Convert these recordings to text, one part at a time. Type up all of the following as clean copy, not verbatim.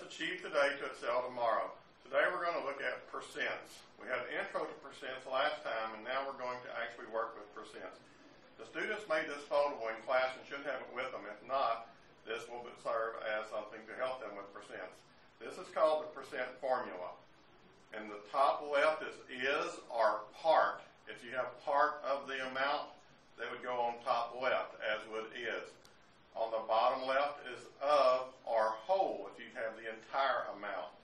Achieve Today to Excel Tomorrow. Today we're going to look at percents. We had an intro to percents last time, and now we're going to actually work with percents. The students made this foldable in class and should have it with them. If not, this will serve as something to help them with percents. This is called the percent formula. In the top left is or part. If you have part of the amount, they would go on top left, as would is. On the bottom left is of or whole, if you have the entire amount.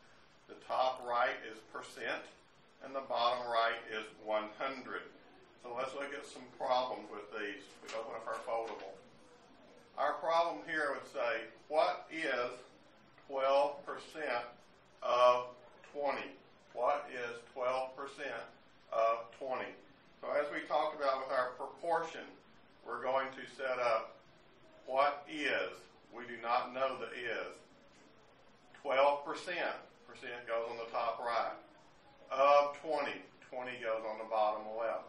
The top right is percent, and the bottom right is 100. So let's look at some problems with these. We open up our foldable. Our problem here would say, what is 12% of 20? What is 12% of 20? So as we talked about with our proportion, we're going to set up what is. We do not know the is. 12%. Percent goes on the top right. Of 20. 20 goes on the bottom left.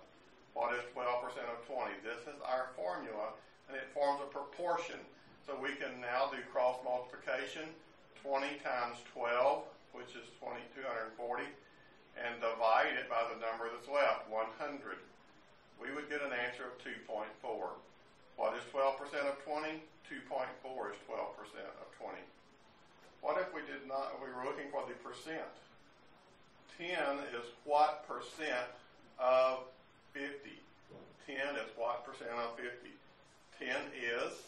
What is 12% of 20? This is our formula, and it forms a proportion. So we can now do cross multiplication. 20 times 12, which is 240, and divide it by the number that's left, 100. We would get an answer of 2.4. What is 12% of 20? 2.4 is 12% of 20. What if we did not, we were looking for the percent? 10 is what percent of 50? 10 is what percent of 50? 10 is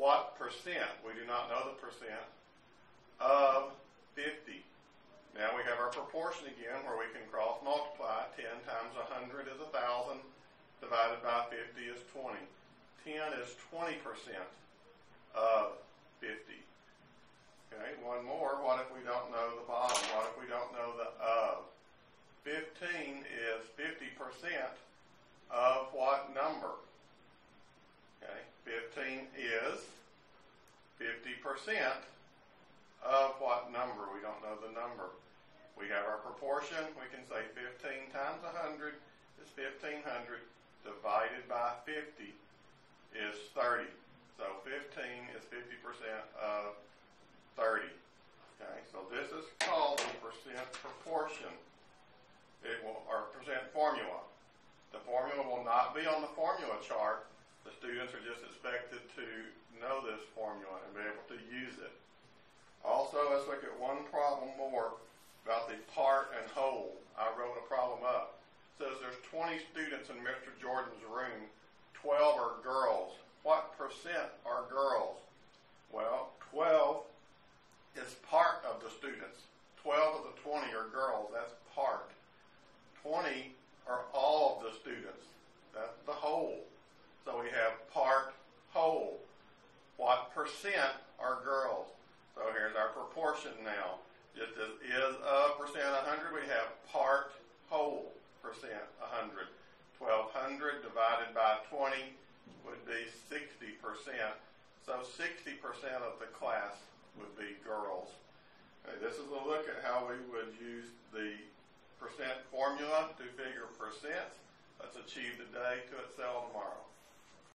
what percent? We do not know the percent of 50. Now we have our proportion again where we can cross multiply. 10 times 100 is 1,000. Divided by 50 is 20. 10 is 20% of 50. Okay, one more. What if we don't know the bottom? What if we don't know the of? 15 is 50% of what number? Okay, 15 is 50% of what number? We don't know the number. We have our proportion. We can say 15 times 100 is 1,500. Divided by 50 is 30. So 15 is 50% of 30. Okay, so this is called the percent proportion. It will, or percent formula. The formula will not be on the formula chart. The students are just expected to know this formula and be able to use it. Also, let's look at one problem more about the part and whole. I wrote a problem up. It says there's 20 students in Mr. Jordan's room. 12 are girls. What percent are girls? Well, 12 is part of the students. 12 of the 20 are girls. That's part. 20 are all of the students. That's the whole. So we have part, whole. What percent are girls? So here's our proportion now. Just as is of percent 100, we have part, whole percent 100. 1,200 divided by 20 would be 60%. So 60% of the class would be girls. Okay, this is a look at how we would use the percent formula to figure percents. Let's achieve today to excel tomorrow.